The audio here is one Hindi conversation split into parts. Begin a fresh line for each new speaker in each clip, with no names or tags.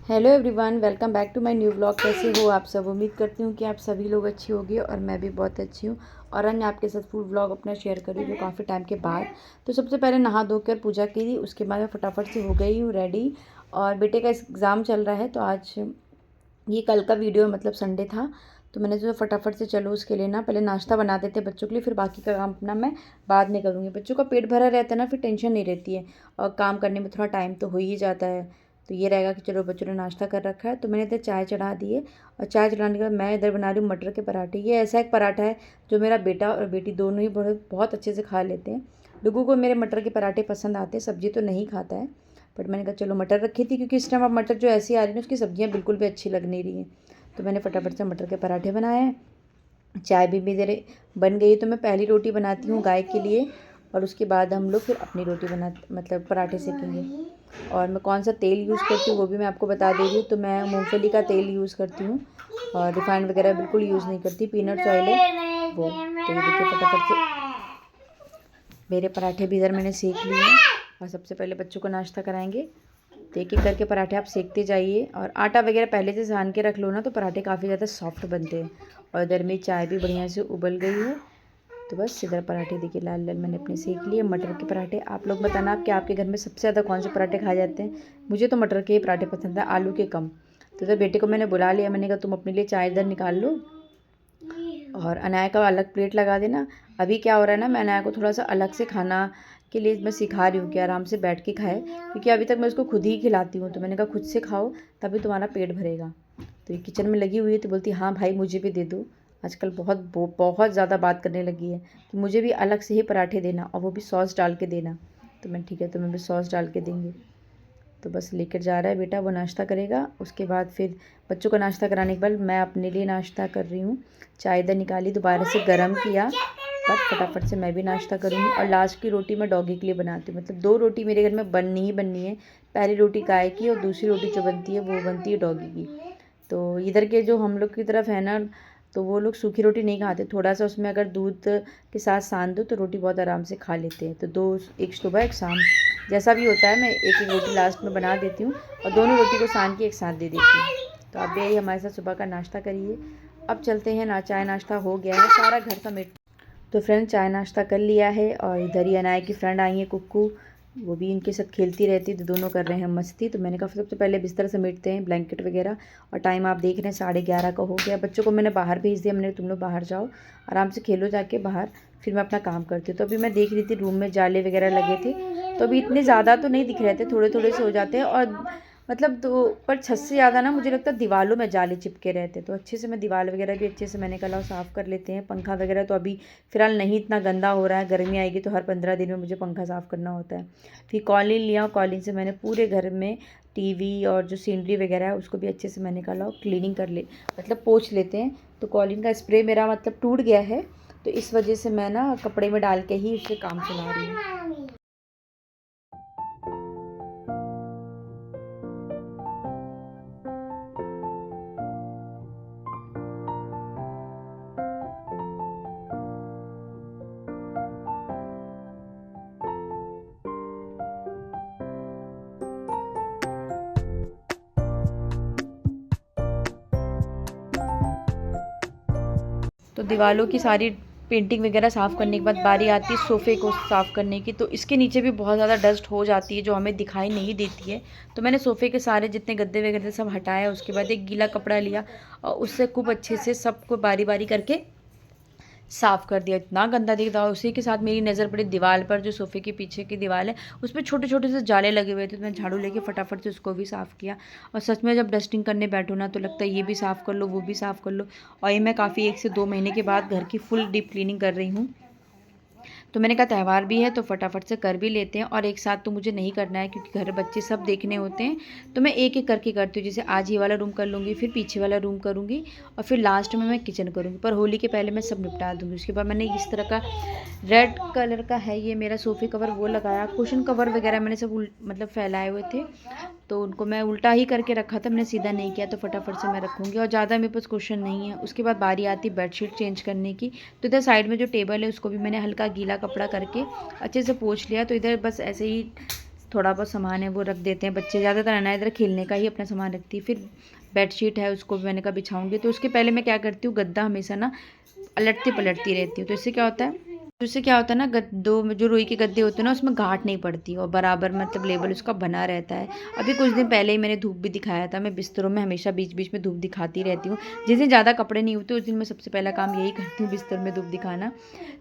Hello everyone, welcome back to my new vlog. कैसे हो आप सब? उम्मीद करती हूँ कि आप सभी लोग अच्छी होगी और मैं भी बहुत अच्छी हूँ। और आज मैं आपके साथ फूड व्लॉग अपना शेयर करी जो काफ़ी टाइम के बाद। तो सबसे पहले नहा धोकर पूजा की थी, उसके बाद मैं फटाफट से हो गई हूँ रेडी। और बेटे का एग्ज़ाम चल रहा है, तो आज ये कल का वीडियो मतलब संडे था। तो मैंने सोचा फटाफट से चलो उसके लिए ना पहले नाश्ता बना देते बच्चों के लिए, फिर बाकी का काम अपना मैं बाद में करूँगी। बच्चों का पेट भरा रहता है ना, फिर टेंशन नहीं रहती है और काम करने में थोड़ा टाइम तो हो ही जाता है। तो ये रहेगा कि चलो बच्चों ने नाश्ता कर रखा है, तो मैंने इधर चाय चढ़ा दी है। और चाय चढ़ाने के बाद मैं इधर बना रही हूँ मटर के पराठे। ये ऐसा एक पराठा है जो मेरा बेटा और बेटी दोनों ही बहुत अच्छे से खा लेते हैं। डुगू को मेरे मटर के पराठे पसंद आते हैं, सब्जी तो नहीं खाता है। बट मैंने कहा चलो मटर रखी थी, क्योंकि इस टाइम अब मटर जो ऐसी आ रही है उसकी सब्जियाँ बिल्कुल भी अच्छी लग नहीं रही हैं। तो मैंने फटाफट से मटर के पराठे बनाए हैं। चाय भी मेरे बन गई, तो मैं पहली रोटी बनाती हूँ गाय के लिए और उसके बाद हम लोग फिर अपनी रोटी मतलब पराठे सेकेंगे। और मैं कौन सा तेल यूज़ करती हूँ वो भी मैं आपको बता दे रही हूँ। तो मैं मूंगफली का तेल यूज़ करती हूँ और रिफाइंड वगैरह बिल्कुल यूज़ नहीं करती, पीनट्स ऑयल है वो। तो ये देखिए फटाफट से मेरे पराठे भी इधर मैंने सेक लिए हैं और सबसे पहले बच्चों को नाश्ता कराएंगे। तो एक एक करके पराठे आप सेकते जाइए और आटा वगैरह पहले से सान के रख लो ना, तो पराठे काफ़ी ज़्यादा सॉफ्ट बनते हैं। और इधर मेरी चाय भी बढ़िया से उबल गई है। तो बस इधर पराठे देखिए लाल लाल मैंने अपने सेक लिए मटर के पराठे। आप लोग बताना आप कि आपके घर में सबसे ज़्यादा कौन से पराठे खाए जाते हैं। मुझे तो मटर के ही पराठे पसंद है, आलू के कम। तो इधर बेटे को मैंने बुला लिया, मैंने कहा तुम अपने लिए चाय इधर निकाल लो और अनाया का अलग प्लेट लगा देना। अभी क्या हो रहा है ना, मैं अनाया को थोड़ा सा अलग से खाना के लिए मैं सिखा रही हूँ कि आराम से बैठ के खाए, क्योंकि अभी तक मैं उसको खुद ही खिलाती हूँ। तो मैंने कहा खुद से खाओ तभी तुम्हारा पेट भरेगा। तो ये किचन में लगी हुई है, तो बोलती हाँ भाई मुझे भी दे दो। आजकल बहुत ज़्यादा बात करने लगी है कि मुझे भी अलग से ही पराठे देना और वो भी सॉस डाल के देना। तो मैं ठीक है, तो मैं भी सॉस डाल के देंगी। तो बस लेकर जा रहा है बेटा, वो नाश्ता करेगा। उसके बाद फिर बच्चों का नाश्ता कराने के बाद मैं अपने लिए नाश्ता कर रही हूँ। चाय इधर निकाली, दोबारा से गर्म किया, पर फटाफट से मैं भी नाश्ता करूँगी। और लास्ट की रोटी मैं डॉगी के लिए बनाती हूँ, मतलब 2 रोटी मेरे घर में बननी ही बननी है। पहली रोटी गाय की और दूसरी रोटी जो बनती है वो बनती है डॉगी की। तो इधर के जो हम लोग की तरफ है ना, तो वो लोग सूखी रोटी नहीं खाते। थोड़ा सा उसमें अगर दूध के साथ सान दो तो रोटी बहुत आराम से खा लेते हैं। तो 2, एक सुबह एक शाम जैसा भी होता है, मैं एक एक रोटी लास्ट में बना देती हूँ और दोनों रोटी को सान के एक साथ दे देती हूँ। तो आप भी हमारे साथ सुबह का नाश्ता करिए। अब चलते हैं ना, चाय नाश्ता हो गया है, सारा घर समेट। तो फ्रेंड चाय नाश्ता कर लिया है और इधर ही अनाया की फ्रेंड आई है कुक्कू, वो भी इनके साथ खेलती रहती है, तो दोनों कर रहे हैं मस्ती। तो मैंने कहा सबसे पहले बिस्तर समेटते हैं, ब्लैंकेट वगैरह। और टाइम आप देख रहे हैं 11:30 का हो गया। बच्चों को मैंने बाहर भेज दिया, मैंने तुम लोग बाहर जाओ आराम से खेलो जाके बाहर, फिर मैं अपना काम करती हूँ। तो अभी मैं देख रही थी रूम में जाले वगैरह लगे थे, तो अभी इतने ज़्यादा तो नहीं दिख रहे थे, थोड़े थोड़े से हो जाते हैं। और मतलब तो पर छत से ज़्यादा ना मुझे लगता है दीवारों में जाले चिपके रहते, तो अच्छे से मैं दीवार वगैरह भी अच्छे से मैंने कहा साफ़ कर लेते हैं। पंखा वगैरह तो अभी फ़िलहाल नहीं इतना गंदा हो रहा है, गर्मी आएगी तो हर 15 दिन में मुझे पंखा साफ़ करना होता है। फिर कॉलिन लिया, कॉलिन से मैंने पूरे घर में टीवी और जो सीनरी वगैरह है उसको भी अच्छे से मैंने कहा क्लीनिंग कर ले, मतलब पोंछ लेते हैं। तो कॉलिन का स्प्रे मेरा मतलब टूट गया है, तो इस वजह से मैं ना कपड़े में डाल के ही उससे काम चला रही हूँ। तो दीवारों की सारी पेंटिंग वगैरह साफ़ करने के बाद बारी आती है सोफ़े को साफ़ करने की। तो इसके नीचे भी बहुत ज़्यादा डस्ट हो जाती है जो हमें दिखाई नहीं देती है। तो मैंने सोफ़े के सारे जितने गद्दे वगैरह सब हटाया, उसके बाद एक गीला कपड़ा लिया और उससे खूब अच्छे से सबको बारी बारी करके साफ़ कर दिया। इतना गंदा दिख रहा। उसी के साथ मेरी नज़र पड़ी दीवार पर, जो सोफ़े के पीछे की दीवार है उस पर छोटे छोटे से जाले लगे हुए थे। तो मैं झाड़ू लेके फटाफट से उसको भी साफ़ किया। और सच में जब डस्टिंग करने बैठो ना तो लगता है ये भी साफ़ कर लो वो भी साफ़ कर लो। और ये मैं काफ़ी 1 से 2 महीने के बाद घर की फुल डीप क्लीनिंग कर रही हूँ। तो मैंने कहा त्यौहार भी है तो फटाफट से कर भी लेते हैं, और एक साथ तो मुझे नहीं करना है क्योंकि घर बच्चे सब देखने होते हैं। तो मैं एक एक करके करती हूँ, जैसे आज ये वाला रूम कर लूँगी, फिर पीछे वाला रूम करूँगी और फिर लास्ट में मैं किचन करूँगी। पर होली के पहले मैं सब निपटा दूँगी। उसके बाद मैंने इस तरह का रेड कलर का है ये मेरा सोफ़े कवर वो लगाया। कुशन कवर वगैरह मैंने सब मतलब फैलाए हुए थे, तो उनको मैं उल्टा ही करके रखा था, मैंने सीधा नहीं किया। तो फटाफट से मैं रखूँगी और ज़्यादा मेरे पास कुशन नहीं है। उसके बाद बारी आती बेडशीट चेंज करने की। तो इधर साइड में जो टेबल है उसको भी मैंने हल्का गीला कपड़ा करके अच्छे से पोंछ लिया। तो इधर बस ऐसे ही थोड़ा बहुत सामान है वो रख देते हैं बच्चे, ज़्यादातर है ना इधर खेलने का ही अपना सामान रखती है। फिर बेडशीट है उसको भी मैंने कहा बिछाऊँगी, तो उसके पहले मैं क्या करती हूँ, गद्दा हमेशा ना पलटती पलटती रहती हूँ। तो इससे क्या होता है ना, गद्दों में जो रुई के गद्दे होते हैं ना उसमें गांठ नहीं पड़ती और बराबर मतलब लेवल उसका बना रहता है। अभी कुछ दिन पहले ही मैंने धूप भी दिखाया था, मैं बिस्तरों में हमेशा बीच बीच में धूप दिखाती रहती हूँ। जिस दिन ज़्यादा कपड़े नहीं होते उस दिन मैं सबसे पहला काम यही करती हूँ, बिस्तर में धूप दिखाना।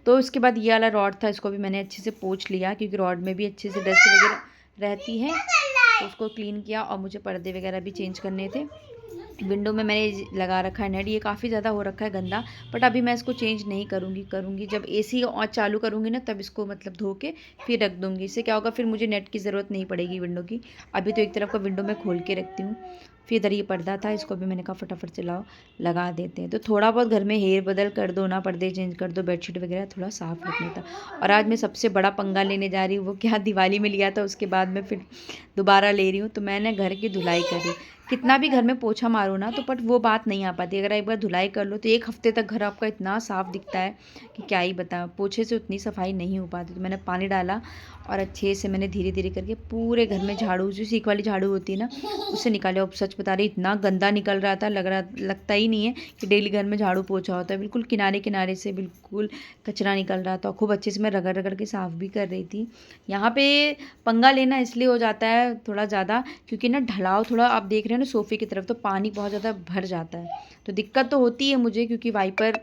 तो उसके बाद ये वाला रॉड था, इसको भी मैंने अच्छे से पोंछ लिया क्योंकि रॉड में भी अच्छे से डस्ट वगैरह रहती है, तो उसको क्लीन किया। और मुझे पर्दे वगैरह भी चेंज करने थे। विंडो में मैंने लगा रखा है नेट, ये काफ़ी ज़्यादा हो रखा है गंदा, बट अभी मैं इसको चेंज नहीं करूँगी जब एसी और चालू करूँगी ना तब इसको मतलब धो के फिर रख दूँगी। इससे क्या होगा, फिर मुझे नेट की ज़रूरत नहीं पड़ेगी विंडो की। अभी तो एक तरफ का विंडो मैं खोल के रखती हूँ। फिर इधर ये पर्दा था, इसको भी मैंने कहा फटाफट से लाओ लगा देते हैं। तो थोड़ा बहुत घर में हेर बदल कर दो ना, पर्दे चेंज कर दो, बेडशीट वगैरह थोड़ा साफ़ रखना था। और आज मैं सबसे बड़ा पंगा लेने जा रही हूँ, वो क्या दिवाली में लिया था उसके बाद मैं फिर दोबारा ले रही हूँ। तो मैंने घर की धुलाई करी, कितना भी घर में पोछा मारो ना तो बट वो बात नहीं आ पाती। अगर एक बार धुलाई कर लो तो एक हफ्ते तक घर आपका इतना साफ़ दिखता है कि क्या ही बताऊँ, पोछे से उतनी सफाई नहीं हो पाती। तो मैंने पानी डाला और अच्छे से मैंने धीरे धीरे करके पूरे घर में झाड़ू, जो सीख वाली झाड़ू होती है ना उससे निकाले। अब सच बता रही, इतना गंदा निकल रहा था, लगता ही नहीं है कि डेली घर में झाड़ू पोछा होता है। बिल्कुल किनारे किनारे से बिल्कुल कचरा निकल रहा था। खूब अच्छे से मैं रगड़ रगड़ के साफ़ भी कर रही थी। यहाँ पे पंगा लेना इसलिए हो जाता है थोड़ा ज़्यादा, क्योंकि ना ढलाव थोड़ा आप देख रहे हो ना सोफ़े की तरफ, तो पानी बहुत ज़्यादा भर जाता है। तो दिक्कत तो होती है मुझे, क्योंकि वाइपर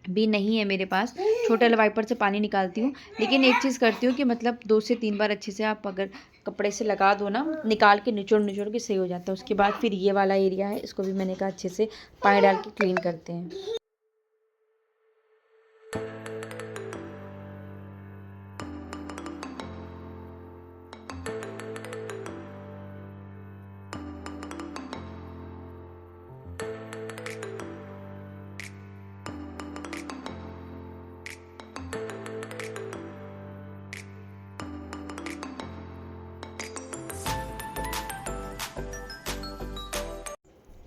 भी नहीं है मेरे पास, छोटे वाले वाइपर से पानी निकालती हूँ। लेकिन एक चीज़ करती हूँ कि मतलब 2 से 3 बार अच्छे से आप अगर कपड़े से लगा दो ना, निकाल के निचोड़ निचोड़ के सही हो जाता है। उसके बाद फिर ये वाला एरिया है, इसको भी मैंने कहा अच्छे से पानी डाल के क्लीन करते हैं।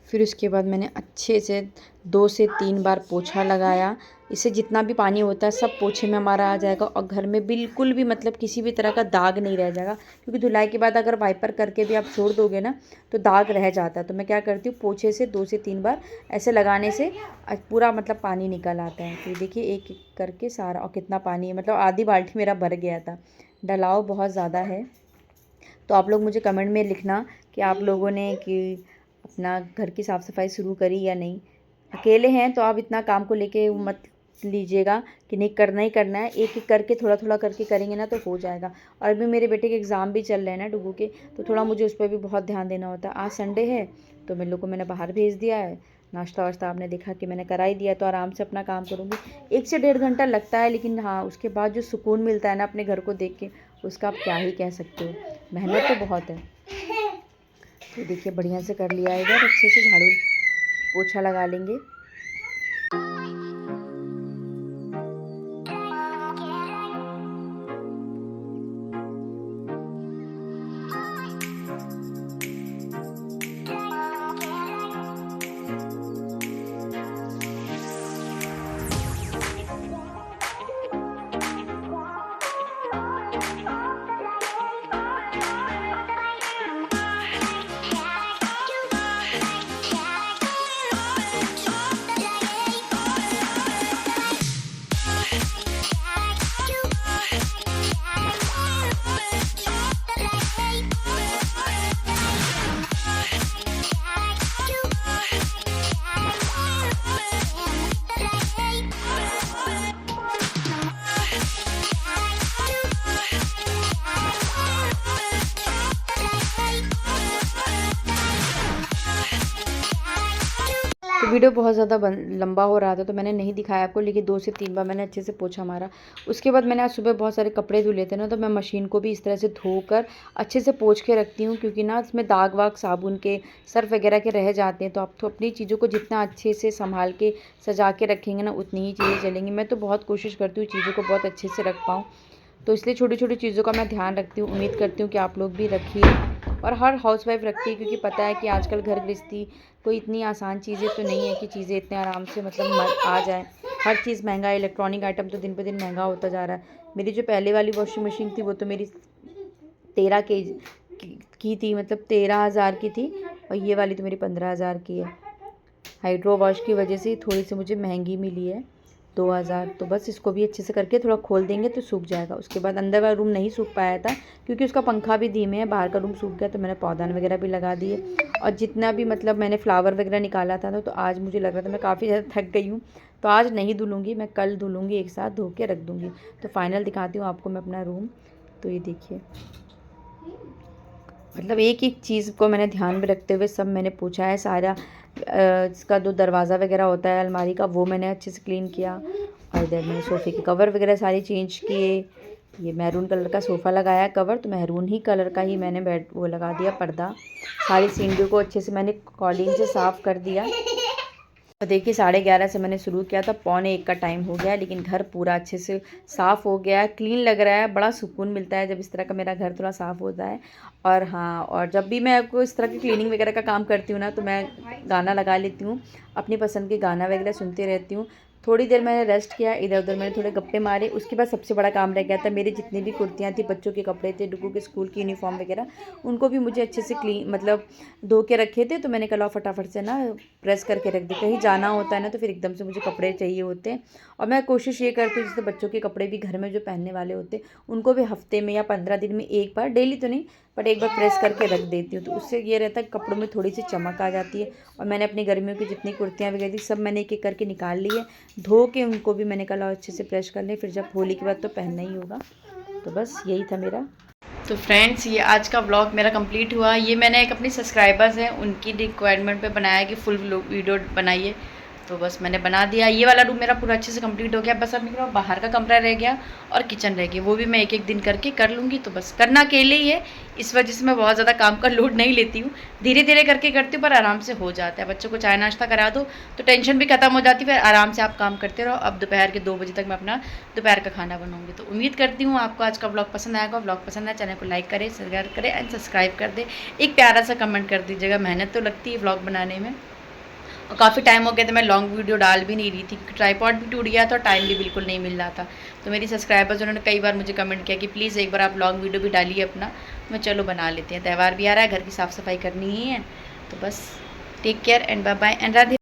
फिर उसके बाद मैंने अच्छे से 2 से 3 बार पोछा लगाया। इससे जितना भी पानी होता है सब पोछे में हमारा आ जाएगा और घर में बिल्कुल भी मतलब किसी भी तरह का दाग नहीं रह जाएगा। क्योंकि धुलाई के बाद अगर वाइपर करके भी आप छोड़ दोगे ना तो दाग रह जाता है। तो मैं क्या करती हूँ, पोछे से 2 से 3 बार ऐसे लगाने से पूरा मतलब पानी निकल आता है। तो देखिए एक एक करके सारा, और कितना पानी है, मतलब आधी बाल्टी मेरा भर गया था। डलाव बहुत ज़्यादा है। तो आप लोग मुझे कमेंट में लिखना कि आप लोगों ने कि अपना घर की साफ़ सफाई शुरू करी या नहीं। अकेले हैं तो आप इतना काम को लेके मत लीजिएगा कि नहीं करना ही करना है, एक एक करके थोड़ा थोड़ा करके करेंगे ना तो हो जाएगा। और अभी मेरे बेटे के एग्ज़ाम भी चल रहे हैं ना डुगू के, तो थोड़ा मुझे उस पर भी बहुत ध्यान देना होता है। आज संडे है तो मेरे लोग को मैंने बाहर भेज दिया है, नाश्ता वाश्ता आपने देखा कि मैंने करा ही दिया, तो आराम से अपना काम करूँगी। 1 से 1.5 घंटा लगता है, लेकिन हाँ उसके बाद जो सुकून मिलता है ना अपने घर को देख के, उसका आप क्या ही कह सकते हो। मेहनत तो बहुत है। तो देखिए बढ़िया से कर लिया है, इधर अच्छे से झाड़ू पोछा लगा लेंगे। तो वीडियो बहुत ज़्यादा लंबा हो रहा था तो मैंने नहीं दिखाया आपको, लेकिन 2 से 3 बार मैंने अच्छे से पोछा मारा। उसके बाद मैंने आज सुबह बहुत सारे कपड़े धुले थे ना, तो मैं मशीन को भी इस तरह से धोकर अच्छे से पोंछ के रखती हूँ, क्योंकि ना इसमें दाग वाग साबुन के सर्फ वगैरह के रह जाते हैं। तो आप तो अपनी चीज़ों को जितना अच्छे से संभाल के सजा के रखेंगे ना उतनी ही चीज़ें चलेंगी। मैं तो बहुत कोशिश करती हूँ चीज़ों को बहुत अच्छे से रख पाऊँ, तो इसलिए छोटी छोटी चीज़ों का मैं ध्यान रखती हूँ। उम्मीद करती हूँ कि आप लोग भी रखिए, और हर हाउसवाइफ रखती है, क्योंकि पता है कि आजकल घर गृहस्थी कोई इतनी आसान चीज़ें तो नहीं है कि चीज़ें इतने आराम से मतलब आ जाए। हर चीज़ महंगा है, इलेक्ट्रॉनिक आइटम तो दिन पे दिन महंगा होता जा रहा है। मेरी जो पहले वाली वॉशिंग मशीन थी वो तो मेरी 13 की थी, मतलब 13,000 की थी, और ये वाली तो मेरी 15,000 की है। हाइड्रो वॉश की वजह से थोड़ी सी मुझे महंगी मिली है, 2,000। तो बस इसको भी अच्छे से करके थोड़ा खोल देंगे तो सूख जाएगा। उसके बाद अंदर वाला रूम नहीं सूख पाया था क्योंकि उसका पंखा भी धीमे है, बाहर का रूम सूख गया, तो मैंने पौधान वगैरह भी लगा दिए। और जितना भी मतलब मैंने फ्लावर वगैरह निकाला था ना, तो आज मुझे लग रहा था मैं काफ़ी ज़्यादा थक गई हूँ, तो आज नहीं धुलूँगी, मैं कल धुलूँगी, एक साथ धो के रख दूँगी। तो फाइनल दिखाती हूँ आपको मैं अपना रूम। तो ये देखिए, मतलब एक एक चीज़ को मैंने ध्यान में रखते हुए सब मैंने पूछा है। सारा इसका जो दरवाज़ा वगैरह होता है अलमारी का, वो मैंने अच्छे से क्लीन किया। और इधर मैंने सोफ़े के कवर वगैरह सारे चेंज किए। ये मैरून कलर का सोफ़ा लगाया है कवर, तो मैरून ही कलर का ही मैंने बेड वो लगा दिया पर्दा। सारी सीनरी को अच्छे से मैंने कॉलिंग से साफ़ कर दिया। तो देखिए 11:30 से मैंने शुरू किया था, 12:45 का टाइम हो गया, लेकिन घर पूरा अच्छे से साफ़ हो गया है, क्लीन लग रहा है। बड़ा सुकून मिलता है जब इस तरह का मेरा घर थोड़ा साफ़ होता है। और हाँ, और जब भी मैं कोई इस तरह की क्लीनिंग वगैरह का काम करती हूँ ना, तो मैं गाना लगा लेती हूँ, अपनी पसंद के गाना वगैरह सुनती रहती हूँ। थोड़ी देर मैंने रेस्ट किया, इधर उधर मैंने थोड़े गप्पे मारे। उसके बाद सबसे बड़ा काम रह गया था, मेरी जितनी भी कुर्तियाँ थी, बच्चों के कपड़े थे, डुगू के स्कूल की यूनिफॉर्म वगैरह, उनको भी मुझे अच्छे से क्लीन मतलब धो के रखे थे। तो मैंने कहा फटाफट से ना प्रेस करके रख दी, कहीं जाना होता है ना तो फिर एकदम से मुझे कपड़े चाहिए होते हैं। और मैं कोशिश ये करती हूँ जैसे बच्चों के कपड़े भी घर में जो पहनने वाले होते हैं, उनको भी हफ्ते में या 15 दिन में एक बार, डेली तो नहीं बट एक बार प्रेस करके रख देती हूँ। तो उससे ये रहता है कपड़ों में थोड़ी सी चमक आ जाती है। और मैंने अपनी गर्मियों की जितनी कुर्तियाँ वगैरह थी सब मैंने एक एक करके निकाल ली है, धो के उनको भी मैंने कहा अच्छे से प्रेस कर लें, फिर जब होली के बाद तो पहनना ही होगा। तो बस यही था मेरा। तो फ्रेंड्स, ये आज का व्लॉग मेरा कंप्लीट हुआ। ये मैंने एक अपनी सब्सक्राइबर्स हैं उनकी रिक्वायरमेंट पे बनाया कि फुल वीडियो बनाइए, तो बस मैंने बना दिया। ये वाला रूम मेरा पूरा अच्छे से कंप्लीट हो गया, बस अब मेरा बाहर का कमरा रह गया और किचन रह गया, वो भी मैं एक एक दिन करके कर लूँगी। तो बस करना अकेले ही है, इस वजह से मैं बहुत ज़्यादा काम का लोड नहीं लेती हूँ, धीरे धीरे करके करती हूँ, पर आराम से हो जाता है। बच्चों को चाय नाश्ता करा दो तो टेंशन भी खत्म हो जाती है, फिर आराम से आप काम करते रहो। अब दोपहर के 2 बजे तक मैं अपना दोपहर का खाना बनाऊँगी। तो उम्मीद करती हूँ आपको आज का व्लॉग पसंद आएगा। व्लॉग पसंद आए चैनल को लाइक करें, शेयर करें एंड सब्सक्राइब कर दें। एक प्यारा सा कमेंट कर दीजिएगा, मेहनत तो लगती है व्लॉग बनाने में, और काफ़ी टाइम हो गया था मैं लॉन्ग वीडियो डाल भी नहीं रही थी, ट्राईपॉड भी टूट गया था और टाइम भी बिल्कुल नहीं मिल रहा था। तो मेरी सब्सक्राइबर्स उन्होंने कई बार मुझे कमेंट किया कि प्लीज़ एक बार आप लॉन्ग वीडियो भी डालिए अपना। मैं चलो बना लेते हैं, त्यौहार भी आ रहा है, घर की साफ़ सफाई करनी ही है। तो बस take care and bye bye and Radhe.